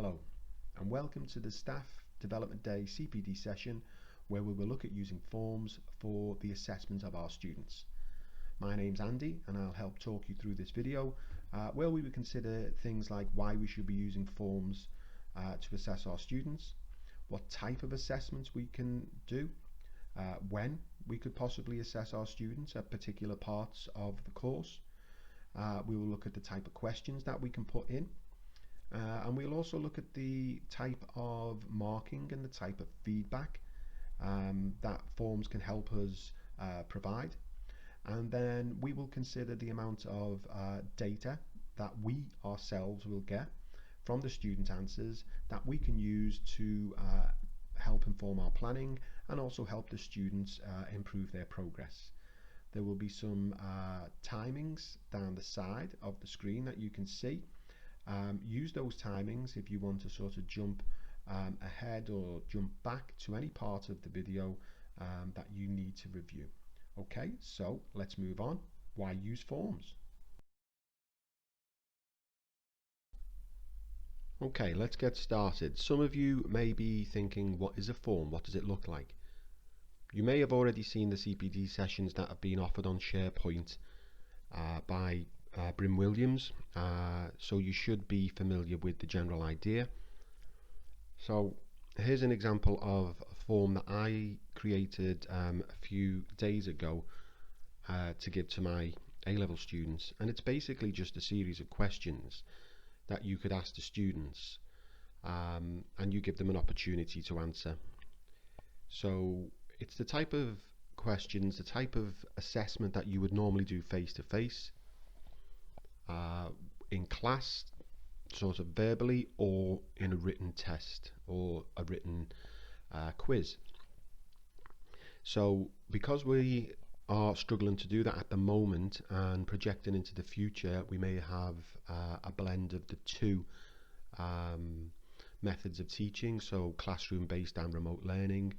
Hello and welcome to the Staff Development Day CPD session where we will look at using forms for the assessment of our students. My name's Andy and I'll help talk you through this video where we will consider things like why we should be using forms to assess our students, what type of assessments we can do, when we could possibly assess our students at particular parts of the course. We will look at the type of questions that we can put in. And we'll also look at the type of marking and the type of feedback that forms can help us provide. And then we will consider the amount of data that we ourselves will get from the student answers that we can use to help inform our planning and also help the students improve their progress. There will be some timings down the side of the screen that you can see. Use those timings if you want to sort of jump ahead or jump back to any part of the video that you need to review. Okay, so let's move on. Why use forms? Okay, let's get started. Some of you may be thinking, what is a form? What does it look like? You may have already seen the CPD sessions that have been offered on SharePoint by Bryn Williams, so you should be familiar with the general idea. So here's an example of a form that I created a few days ago to give to my A-level students, and it's basically just a series of questions that you could ask the students and you give them an opportunity to answer. So it's the type of questions, the type of assessment that you would normally do face to face in class, sort of verbally, or in a written test or a written quiz. So because we are struggling to do that at the moment and projecting into the future, we may have a blend of the two methods of teaching, so classroom based and remote learning.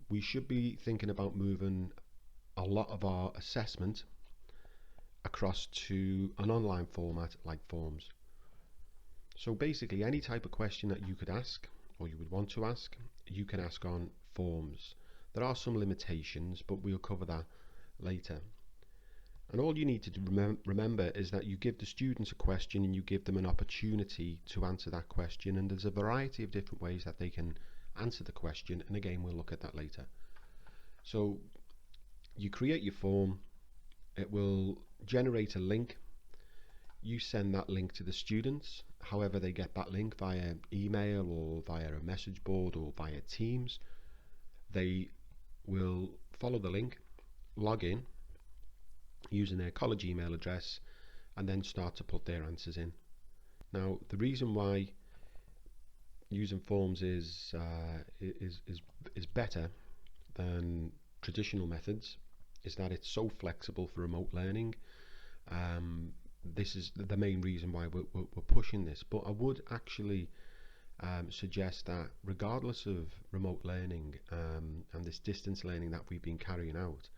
We should be thinking about moving a lot of our assessment across to an online format like forms. So basically any type of question that you could ask or you would want to ask, you can ask on forms. There are some limitations, but we'll cover that later. And all you need to remember is that you give the students a question and you give them an opportunity to answer that question, and there's a variety of different ways that they can answer the question, and again we'll look at that later. So you create your form, it will generate a link, you send that link to the students, however they get that link, via email or via a message board or via Teams. They will follow the link, log in using their college email address, and then start to put their answers in. Now the reason why using forms is better than traditional methods is that it's so flexible for remote learning. This is the main reason why we're pushing this, but I would actually suggest that regardless of remote learning and this distance learning that we've been carrying out,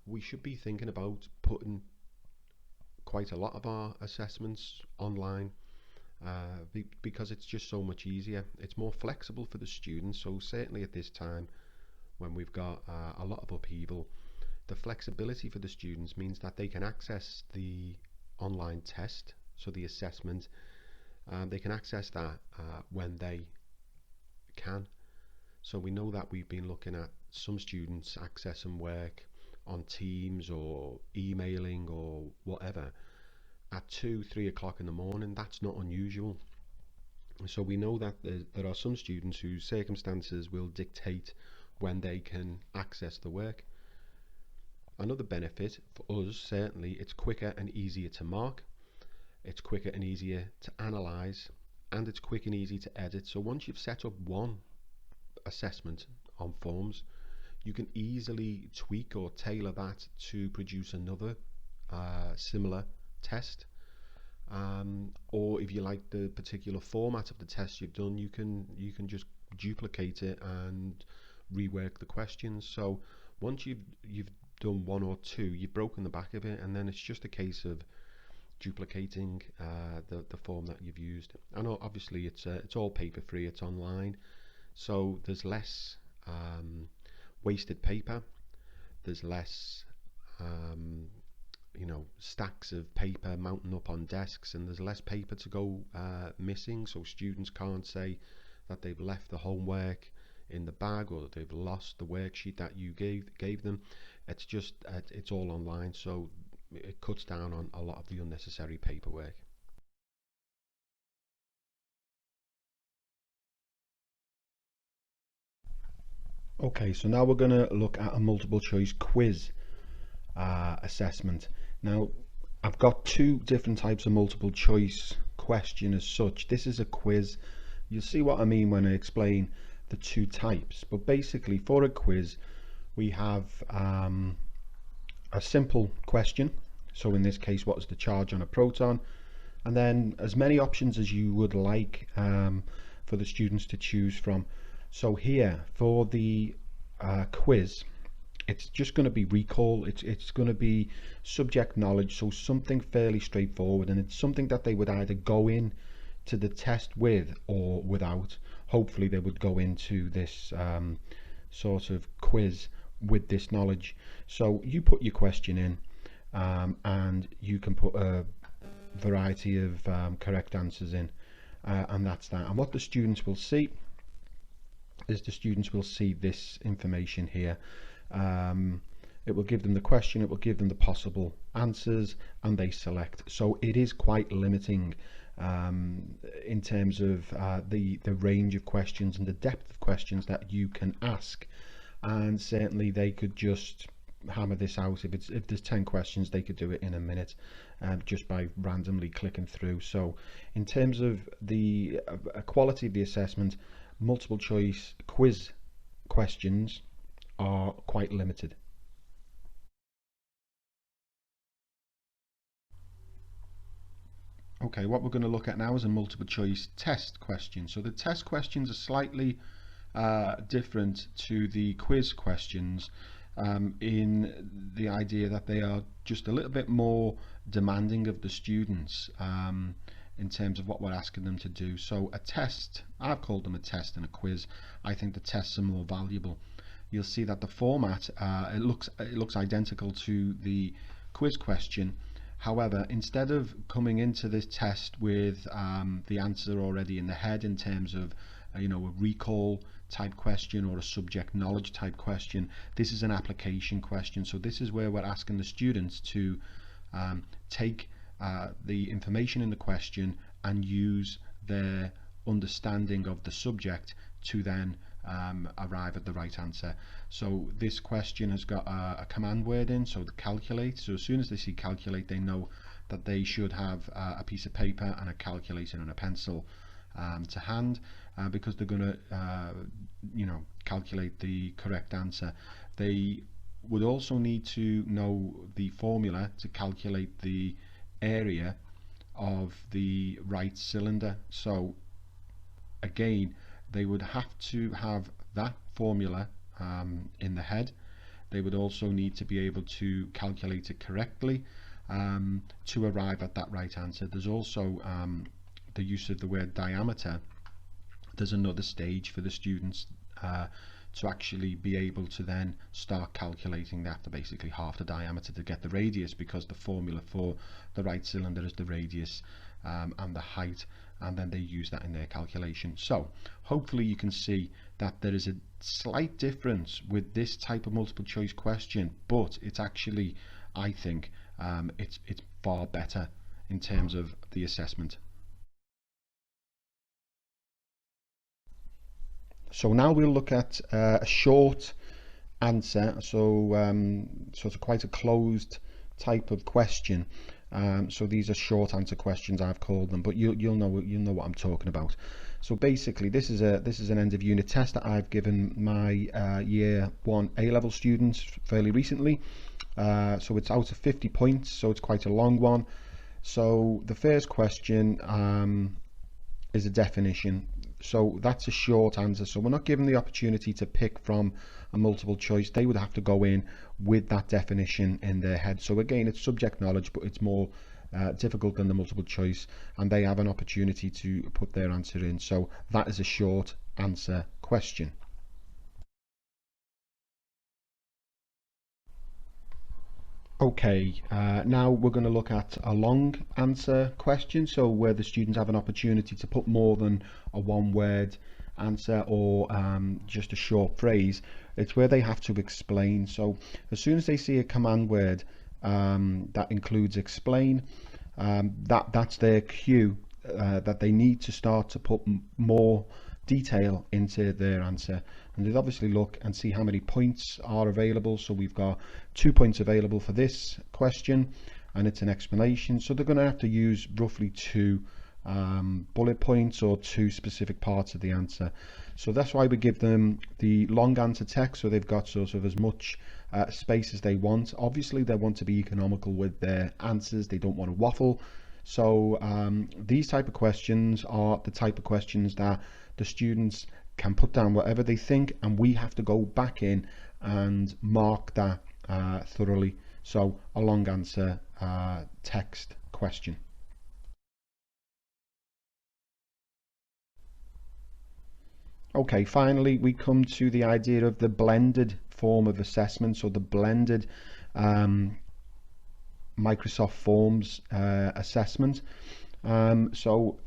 we should be thinking about putting quite a lot of our assessments online because it's just so much easier. It's more flexible for the students, so certainly at this time when we've got a lot of upheaval, the flexibility for the students means that they can access the online test, so the assessment, they can access that when they can. So we know that we've been looking at some students accessing work on Teams or emailing or whatever at 2-3 o'clock in the morning. That's not unusual. So we know that there are some students whose circumstances will dictate when they can access the work. Another benefit for us, certainly, it's quicker and easier to mark, it's quicker and easier to analyse, and it's quick and easy to edit. So once you've set up one assessment on forms, you can easily tweak or tailor that to produce another similar test, or if you like the particular format of the test you've done, you can just duplicate it and rework the questions. So once you've done one or two, you've broken the back of it, and then it's just a case of duplicating the form that you've used. And obviously it's all paper free, it's online, so there's less wasted paper, there's less stacks of paper mounting up on desks, and there's less paper to go missing, so students can't say that they've left the homework in the bag or that they've lost the worksheet that you gave them. It's just it's all online, so it cuts down on a lot of the unnecessary paperwork. Okay, so now we're going to look at a multiple choice quiz assessment. Now, I've got two different types of multiple choice question as such. This is a quiz. You'll see what I mean when I explain the two types. But basically, for a quiz, we have a simple question. So in this case, what is the charge on a proton? And then as many options as you would like for the students to choose from. So here for the quiz, it's just going to be recall. It's going to be subject knowledge, so something fairly straightforward, and it's something that they would either go in to the test with or without. Hopefully they would go into this sort of quiz with this knowledge. So you put your question in and you can put a variety of correct answers in, and that's that. And what the students will see is the students will see this information here. It will give them the question, it will give them the possible answers, and they select. So it is quite limiting in terms of the range of questions and the depth of questions that you can ask. And certainly they could just hammer this out. If there's 10 questions, they could do it in a minute just by randomly clicking through. So in terms of the quality of the assessment, multiple choice quiz questions are quite limited. Okay, what we're going to look at now is a multiple choice test question. So the test questions are slightly different to the quiz questions in the idea that they are just a little bit more demanding of the students in terms of what we're asking them to do. So a test, I've called them a test and a quiz. I think the tests are more valuable. You'll see that the format it looks identical to the quiz question. However, instead of coming into this test with the answer already in the head in terms of a recall type question or a subject knowledge type question, this is an application question. So this is where we're asking the students to take the information in the question and use their understanding of the subject to then arrive at the right answer. So this question has got a command word in, so the calculate. So as soon as they see calculate, they know that they should have a piece of paper and a calculator and a pencil to hand, because they're going to calculate the correct answer. They would also need to know the formula to calculate the area of the right cylinder. So again, they would have to have that formula in the head. They would also need to be able to calculate it correctly to arrive at that right answer. There's also the use of the word diameter. There's another stage for the students to actually be able to then start calculating that to basically half the diameter to get the radius, because the formula for the right cylinder is the radius and the height, and then they use that in their calculation. So hopefully you can see that there is a slight difference with this type of multiple choice question, but it's actually, I think, it's far better in terms of the assessment. So now we'll look at a short answer, so it's quite a closed type of question. So these are short answer questions, I've called them, but you'll know what I'm talking about. So basically, this is an end of unit test that I've given my year 1 A-level students fairly recently. So it's out of 50 points, so it's quite a long one. So the first question is a definition. So that's a short answer, so we're not given the opportunity to pick from a multiple choice. They would have to go in with that definition in their head. So again, it's subject knowledge, but it's more difficult than the multiple choice, and they have an opportunity to put their answer in. So that is a short answer question. Okay, now we're going to look at a long answer question, so where the students have an opportunity to put more than a one word answer or just a short phrase. It's where they have to explain. So as soon as they see a command word that includes explain, that's their cue that they need to start to put more detail into their answer. And they obviously look and see how many points are available. So we've got 2 points available for this question, and it's an explanation. So they're going to have to use roughly 2 bullet points or 2 specific parts of the answer. So that's why we give them the long answer text, so they've got sort of as much space as they want. Obviously they want to be economical with their answers, they don't want to waffle. So these type of questions are the type of questions that the students can put down whatever they think, and we have to go back in and mark that thoroughly. So a long answer text question. Okay, finally we come to the idea of the blended form of assessment, so the blended Microsoft Forms assessment. So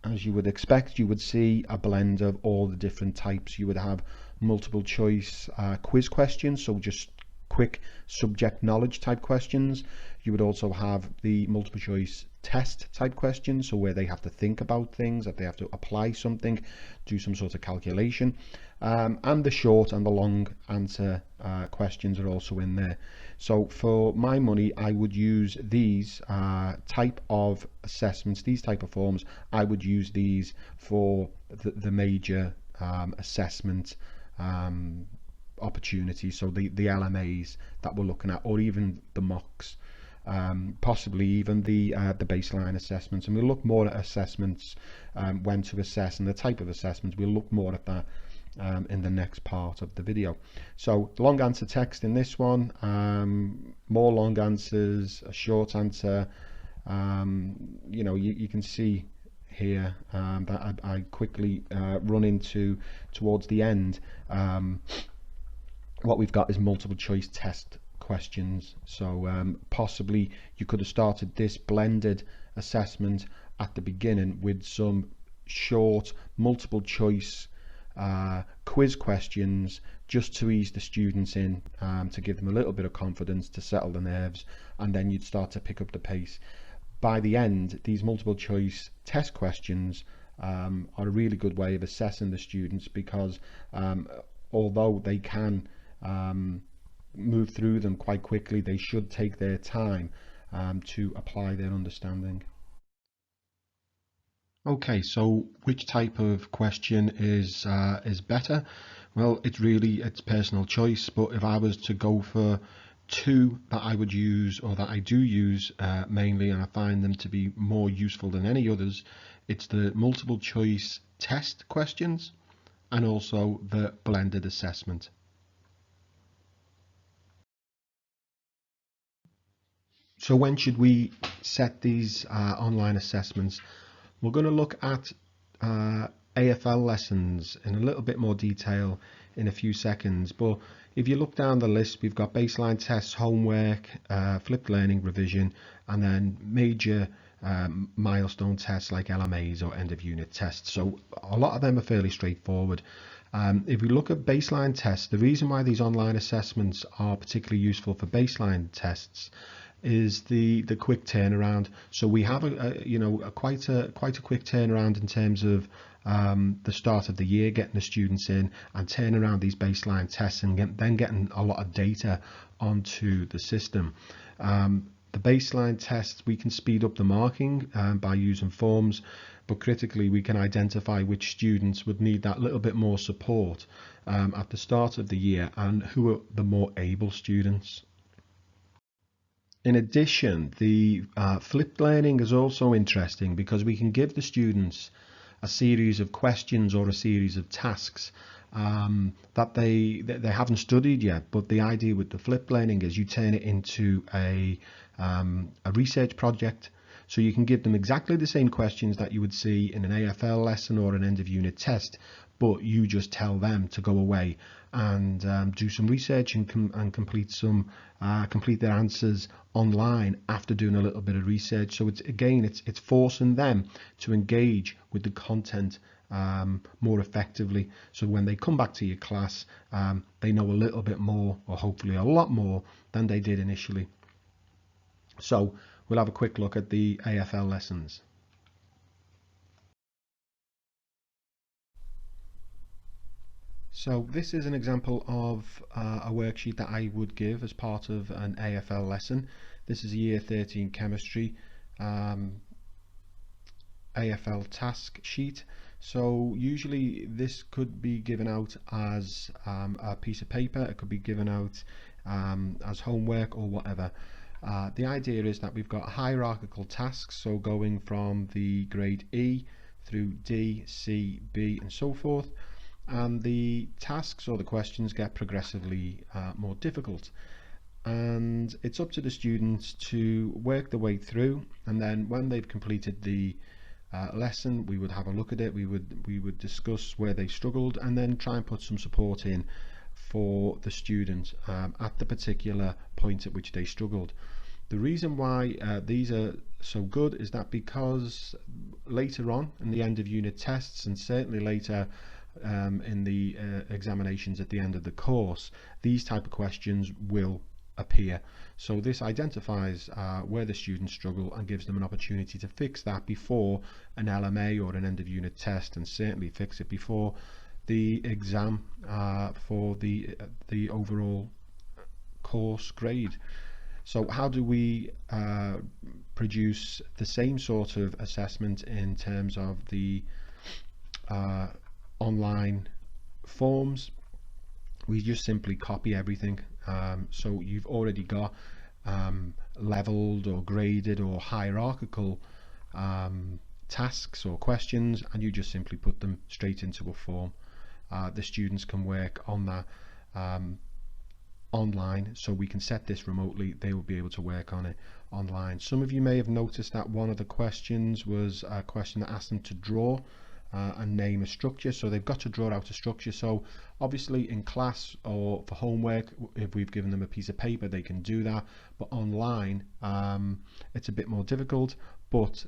as you would expect, you would see a blend of all the different types. You would have multiple choice quiz questions, so just quick subject knowledge type questions. You would also have the multiple choice test type questions, so where they have to think about things, that they have to apply something, do some sort of calculation, and the short and the long answer questions are also in there. So for my money, I would use these type of assessments, these type of forms. I would use these for the major assessment opportunities, so the LMAs that we're looking at, or even the mocks, possibly even the baseline assessments. And we'll look more at assessments, when to assess, and the type of assessments. We'll look more at that in the next part of the video. So long answer text in this one, more long answers, a short answer. You know, you can see here that I quickly run into towards the end. What we've got is multiple choice test questions. So possibly you could have started this blended assessment at the beginning with some short multiple choice quiz questions, just to ease the students in, to give them a little bit of confidence, to settle the nerves, and then you'd start to pick up the pace. By the end, these multiple choice test questions are a really good way of assessing the students, because although they can move through them quite quickly, they should take their time to apply their understanding. Okay, so which type of question is better? Well, it's personal choice, but if I was to go for 2 that I would use, or that I do use mainly, and I find them to be more useful than any others, it's the multiple choice test questions and also the blended assessment. So when should we set these online assessments? We're going to look at AFL lessons in a little bit more detail in a few seconds, but if you look down the list, we've got baseline tests, homework, flipped learning, revision, and then major milestone tests like LMAs or end of unit tests. So a lot of them are fairly straightforward. If we look at baseline tests, the reason why these online assessments are particularly useful for baseline tests is the quick turnaround. So we have quite a quick turnaround in terms of the start of the year, getting the students in and turning around these baseline tests, and then getting a lot of data onto the system. The baseline tests, we can speed up the marking by using forms, but critically we can identify which students would need that little bit more support at the start of the year, and who are the more able students. In addition, the flipped learning is also interesting, because we can give the students a series of questions or a series of tasks that they haven't studied yet. But the idea with the flipped learning is you turn it into a research project. So you can give them exactly the same questions that you would see in an AFL lesson or an end of unit test, but you just tell them to go away and do some research and complete their answers online after doing a little bit of research. So it's forcing them to engage with the content more effectively. So when they come back to your class, they know a little bit more, or hopefully a lot more, than they did initially. So we'll have a quick look at the AFL lessons. So this is an example of a worksheet that I would give as part of an AFL lesson. This is a year 13 chemistry AFL task sheet. So usually this could be given out as a piece of paper, it could be given out as homework or whatever. The idea is that we've got hierarchical tasks, so going from the grade E through D, C, B and so forth, and the tasks or the questions get progressively more difficult, and it's up to the students to work their way through, and then when they've completed the lesson, we would have a look at it, we would discuss where they struggled, and then try and put some support in for the student at the particular point at which they struggled. The reason why these are so good is that because later on in the end of unit tests, and certainly later in the examinations at the end of the course, these type of questions will appear. So this identifies where the students struggle and gives them an opportunity to fix that before an LMA or an end of unit test, and certainly fix it before the exam for the overall course grade. So how do we produce the same sort of assessment in terms of the online forms? We just simply copy everything. So you've already got leveled or graded or hierarchical tasks or questions, and you just simply put them straight into a form. The students can work on that online, so we can set this remotely. They will be able to work on it online. Some of you may have noticed that one of the questions was a question that asked them to draw and name a structure, so they've got to draw out a structure. So obviously in class or for homework, if we've given them a piece of paper, they can do that, but online it's a bit more difficult. But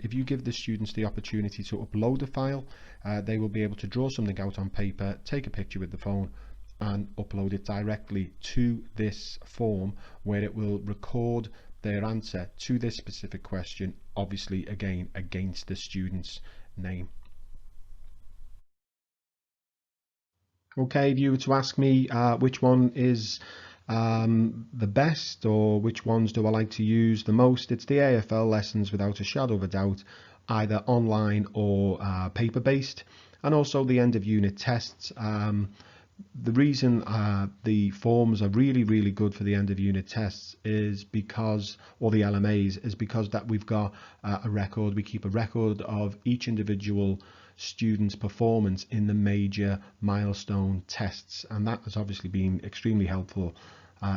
if you give the students the opportunity to upload a file, they will be able to draw something out on paper, take a picture with the phone and upload it directly to this form, where it will record their answer to this specific question, obviously again against the student's name. Okay, if you were to ask me which one is the best, or which ones do I like to use the most, it's the AFL lessons without a shadow of a doubt, either online or paper based, and also the end of unit tests. The reason the forms are really good for the end of unit tests is because, or the LMAs, is because that we've got a record. We keep a record of each individual student's performance in the major milestone tests, and that has obviously been extremely helpful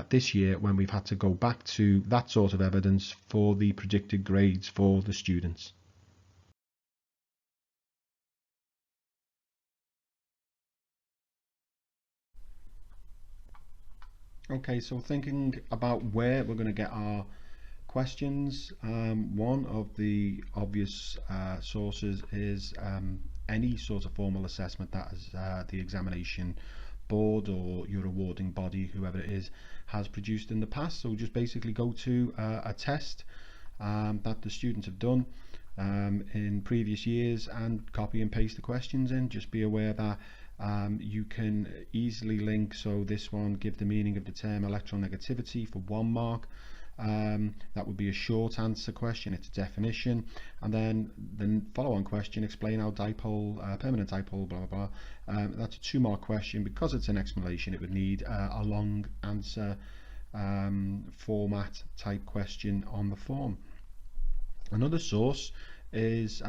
this year when we've had to go back to that sort of evidence for the predicted grades for the students. Okay, so thinking about where we're going to get our questions, one of the obvious sources is any sort of formal assessment that is the examination board or your awarding body, whoever it is, has produced in the past. So just basically go to a test that the students have done in previous years and copy and paste the questions in. Just be aware that you can easily link, so this one, give the meaning of the term electronegativity for 1 mark. That would be a short answer question, it's a definition, and then the follow-on question, explain how dipole, permanent dipole, blah blah blah. That's a 2 mark question. Because it's an explanation, it would need a long answer format type question on the form. Another source is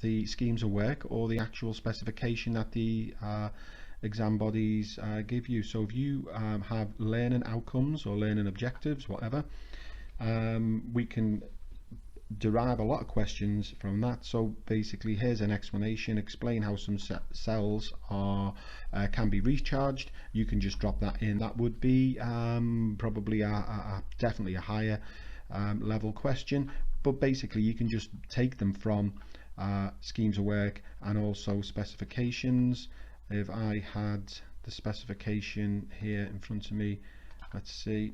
the schemes of work, or the actual specification that the exam bodies give you. So if you have learning outcomes or learning objectives, whatever, we can derive a lot of questions from that. So basically, here's an explanation. Explain how some cells are can be recharged. You can just drop that in. That would be probably definitely a higher level question. But basically, you can just take them from schemes of work and also specifications. If I had the specification here in front of me, let's see,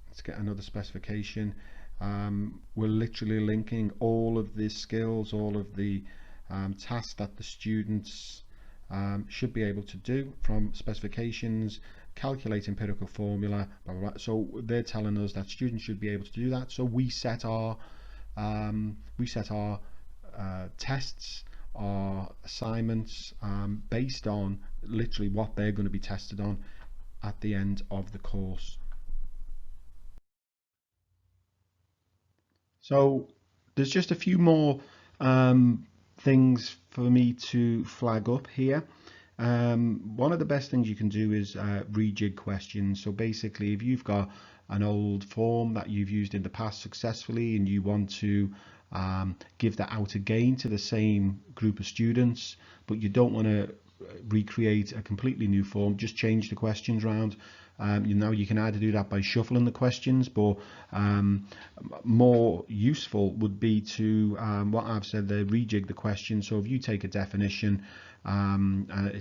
let's get another specification. We're literally linking all of the skills, all of the tasks that the students should be able to do from specifications, calculate empirical formula, blah, blah, blah. So they're telling us that students should be able to do that. So we set our tests, our assignments based on literally what they're going to be tested on at the end of the course. So there's just a few more things for me to flag up here. One of the best things you can do is rejig questions. So basically, if you've got an old form that you've used in the past successfully and you want to give that out again to the same group of students, but you don't want to recreate a completely new form, just change the questions around. You can either do that by shuffling the questions, but more useful would be to what I've said there, rejig the question. So if you take a definition,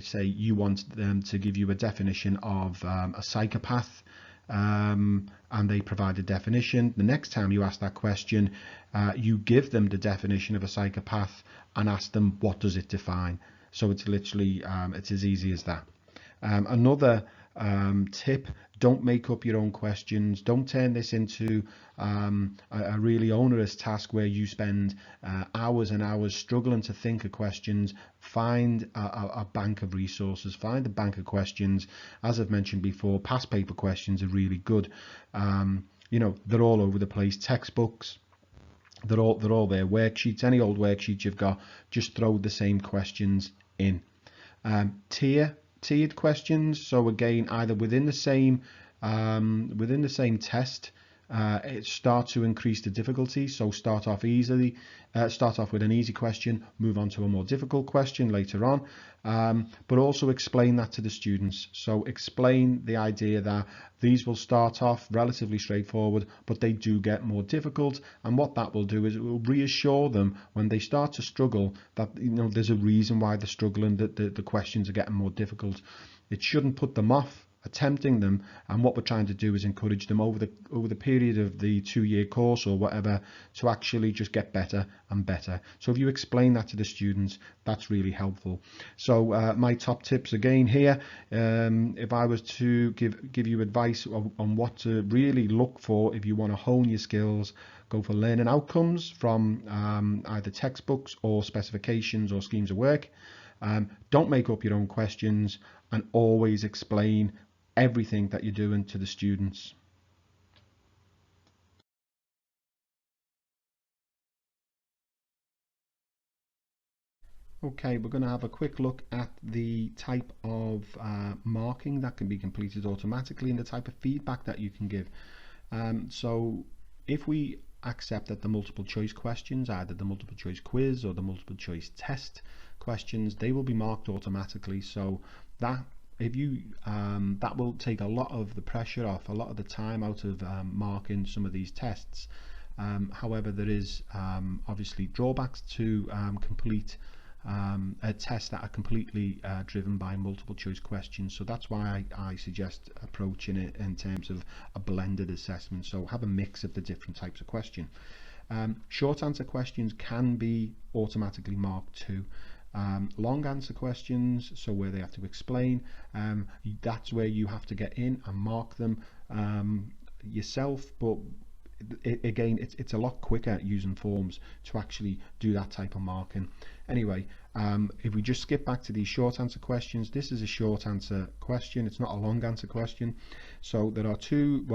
say you want them to give you a definition of a psychopath, and they provide a definition. The next time you ask that question, you give them the definition of a psychopath and ask them, what does it define? So it's literally it's as easy as that. Another tip, don't make up your own questions. Don't turn this into a really onerous task where you spend hours and hours struggling to think of questions. Find a bank of resources, find a bank of questions. As I've mentioned before, past paper questions are really good. They're all over the place. Textbooks, they're all there. Worksheets, any old worksheet you've got, just throw the same questions in. Tiered questions, so again, either within the same test, start to increase the difficulty. So start off with an easy question, move on to a more difficult question later on, but also explain that to the students. So explain the idea that these will start off relatively straightforward, but they do get more difficult, and what that will do is it will reassure them when they start to struggle that there's a reason why they're struggling, that the questions are getting more difficult. It shouldn't put them off attempting them, and what we're trying to do is encourage them over the period of the 2-year course or whatever to actually just get better and better. So if you explain that to the students, that's really helpful. So my top tips again here, if I was to give you advice on what to really look for if you want to hone your skills, go for learning outcomes from either textbooks or specifications or schemes of work. Don't make up your own questions, and always explain everything that you're doing to the students. Okay, we're going to have a quick look at the type of marking that can be completed automatically and the type of feedback that you can give. So if we accept that the multiple choice questions, either the multiple choice quiz or the multiple choice test questions, they will be marked automatically. So that that will take a lot of the pressure off, a lot of the time out of marking some of these tests. However, there is obviously drawbacks to complete tests that are completely driven by multiple choice questions. So that's why I suggest approaching it in terms of a blended assessment. So have a mix of the different types of question. Short answer questions can be automatically marked too. Long answer questions, so where they have to explain, that's where you have to get in and mark them yourself, but again, it's a lot quicker using forms to actually do that type of marking. Anyway, if we just skip back to these short answer questions, this is a short answer question, it's not a long answer question. So there are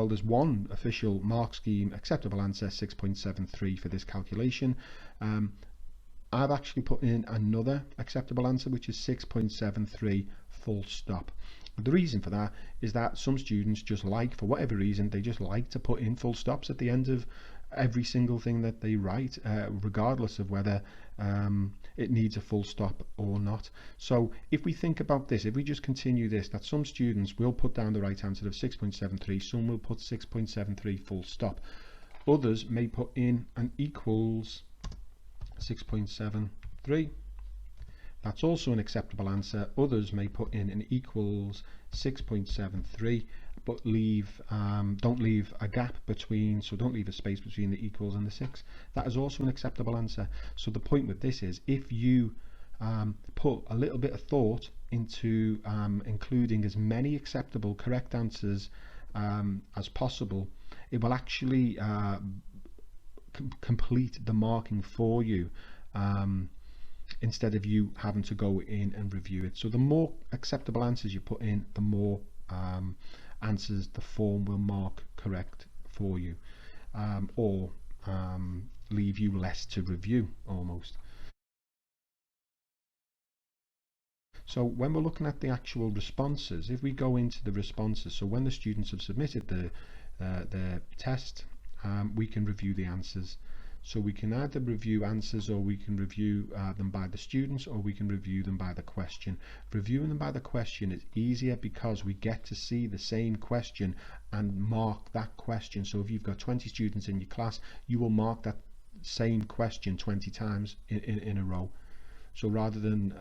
there's one official mark scheme, acceptable answer 6.73 for this calculation. I've actually put in another acceptable answer, which is 6.73 full stop. The reason for that is that some students just like, for whatever reason, they just like to put in full stops at the end of every single thing that they write, regardless of whether it needs a full stop or not. So if we think about this, if we just continue this, that some students will put down the right answer of 6.73, some will put 6.73 full stop. Others may put in an equals 6.73. That's also an acceptable answer. Others may put in an equals 6.73, but don't leave a gap between, so don't leave a space between the equals and the 6. That is also an acceptable answer. So the point with this is, if you put a little bit of thought into including as many acceptable correct answers as possible, it will actually complete the marking for you, instead of you having to go in and review it. So the more acceptable answers you put in, the more answers the form will mark correct for you, or leave you less to review almost. So when we're looking at the actual responses, if we go into the responses, so when the students have submitted their test, we can review the answers. So we can either review answers, or we can review them by the students, or we can review them by the question. Reviewing them by the question is easier because we get to see the same question and mark that question. So if you've got 20 students in your class, you will mark that same question 20 times in a row. So rather than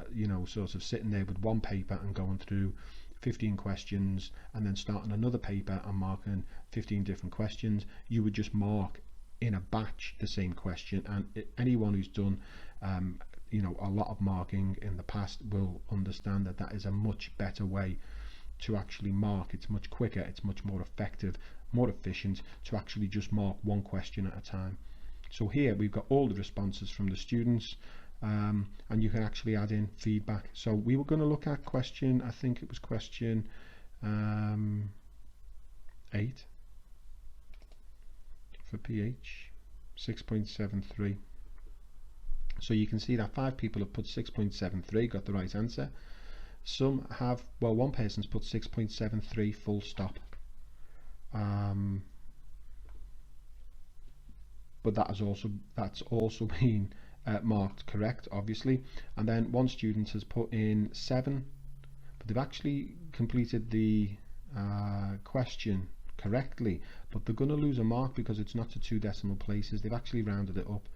sort of sitting there with one paper and going through 15 questions and then starting another paper and marking 15 different questions, you would just mark in a batch the same question. And anyone who's done a lot of marking in the past will understand that that is a much better way to actually mark. It's much quicker, it's much more effective, more efficient to actually just mark one question at a time. So here we've got all the responses from the students, and you can actually add in feedback. So we were going to look at question, I think it was question 8 for PH, 6.73. So you can see that 5 people have put 6.73, got the right answer. Some have, well, one person's put 6.73 full stop, but that's also been marked correct, obviously. And then one student has put in 7, but they've actually completed the question correctly, but they're going to lose a mark because it's not to 2 decimal places. They've actually rounded it up,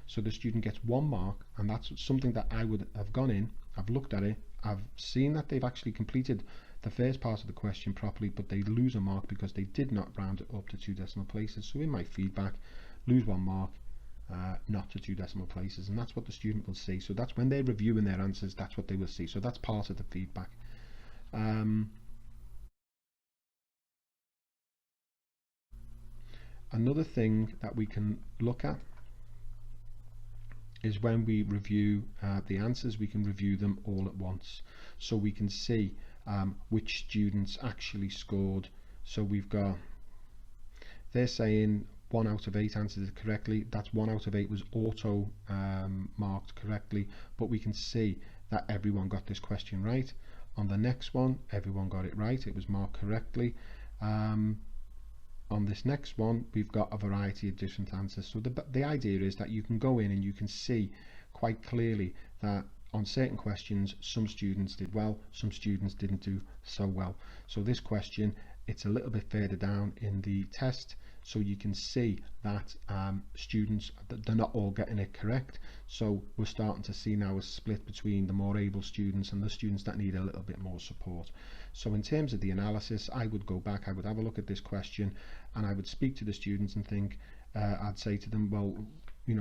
so the student gets 1 mark, and that's something that I would have gone in, I've looked at it, I've seen that they've actually completed the first part of the question properly, but they lose a mark because they did not round it up to 2 decimal places. So in my feedback, lose 1 mark, not to 2 decimal places, and that's what the student will see. So that's when they're reviewing their answers, that's what they will see. So that's part of the feedback. Another thing that we can look at is when we review the answers, we can review them all at once, so we can see which students actually scored. So we've got, they're saying 1 out of 8 answered it correctly. That's 1 out of 8 was auto marked correctly, but we can see that everyone got this question right. On the next one, everyone got it right, it was marked correctly. On this next one, we've got a variety of different answers. So the idea is that you can go in and you can see quite clearly that on certain questions, some students did well, some students didn't do so well. So this question, it's a little bit further down in the test, so you can see that students, they're not all getting it correct. So we're starting to see now a split between the more able students and the students that need a little bit more support. So in terms of the analysis, I would go back, I would have a look at this question, and I would speak to the students and think, I'd say to them, well,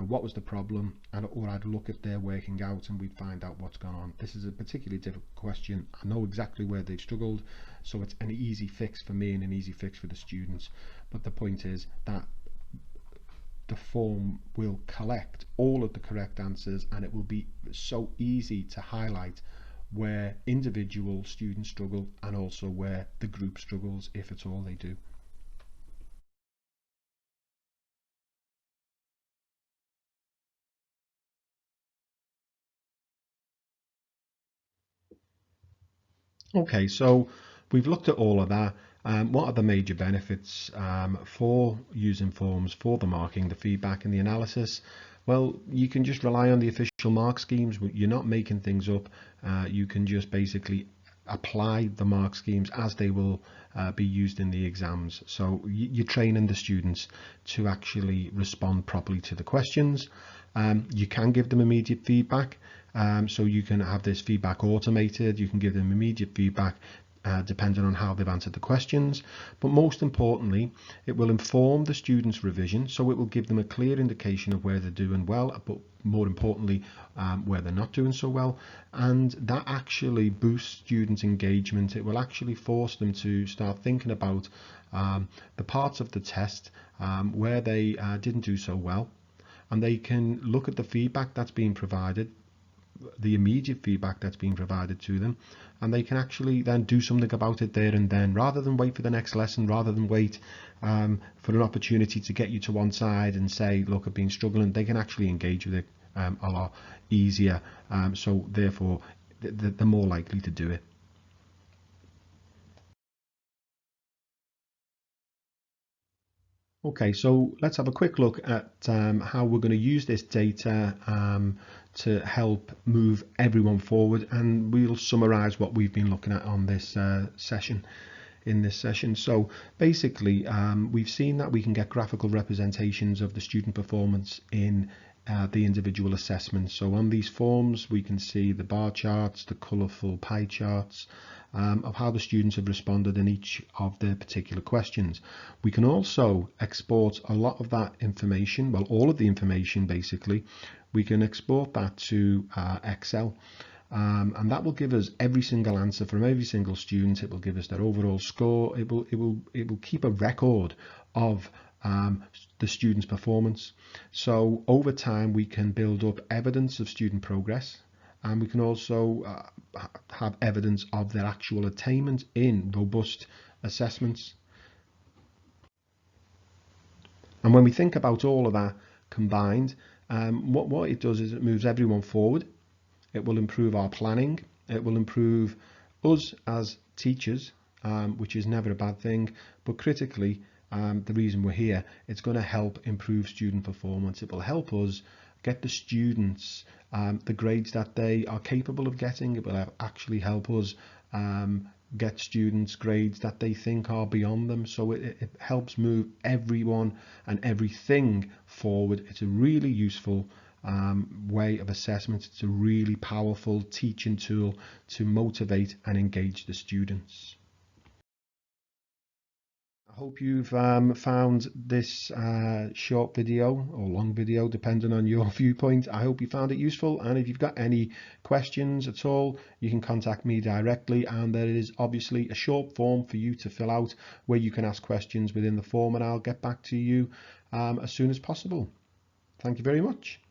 what was the problem? Or I'd look at their working out and we'd find out what's gone on. This is a particularly difficult question. I know exactly where they've struggled, so it's an easy fix for me and an easy fix for the students. But the point is that the form will collect all of the correct answers, and it will be so easy to highlight where individual students struggle and also where the group struggles, if at all they do. Okay, so we've looked at all of that. What are the major benefits for using forms for the marking, the feedback and the analysis? Well, you can just rely on the official mark schemes. You're not making things up. You can just basically apply the mark schemes as they will be used in the exams. So you're training the students to actually respond properly to the questions. You can give them immediate feedback. So you can have this feedback automated. You can give them immediate feedback depending on how they've answered the questions. But most importantly, it will inform the students' revision, so it will give them a clear indication of where they're doing well, but more importantly, where they're not doing so well. And that actually boosts students' engagement. It will actually force them to start thinking about the parts of the test where they didn't do so well. And they can look at the feedback that's being provided, the immediate feedback that's being provided to them, and they can actually then do something about it there and then, rather than wait for the next lesson, rather than wait for an opportunity to get you to one side and say, look, I've been struggling. They can actually engage with it a lot easier, so therefore they're more likely to do it. Okay, so let's have a quick look at how we're going to use this data to help move everyone forward, and we'll summarize what we've been looking at on this session. So basically, we've seen that we can get graphical representations of the student performance in the individual assessments. So on these forms, we can see the bar charts, the colourful pie charts, of how the students have responded in each of the particular questions. We can also export a lot of that information, well, all of the information basically. We can export that to Excel, and that will give us every single answer from every single student. It will give us their overall score. It will keep a record of the student's performance. So over time we can build up evidence of student progress, and we can also have evidence of their actual attainment in robust assessments. And when we think about all of that combined, what it does is it moves everyone forward. It will improve our planning. It will improve us as teachers, which is never a bad thing. But critically, the reason we're here, it's going to help improve student performance. It will help us get the students the grades that they are capable of getting. It will actually help us get students grades that they think are beyond them. So it helps move everyone and everything forward. It's a really useful way of assessment. It's a really powerful teaching tool to motivate and engage the students. I hope you've found this short video or long video, depending on your viewpoint. I hope you found it useful, and if you've got any questions at all, you can contact me directly, and there is obviously a short form for you to fill out where you can ask questions within the form, and I'll get back to you as soon as possible. Thank you very much.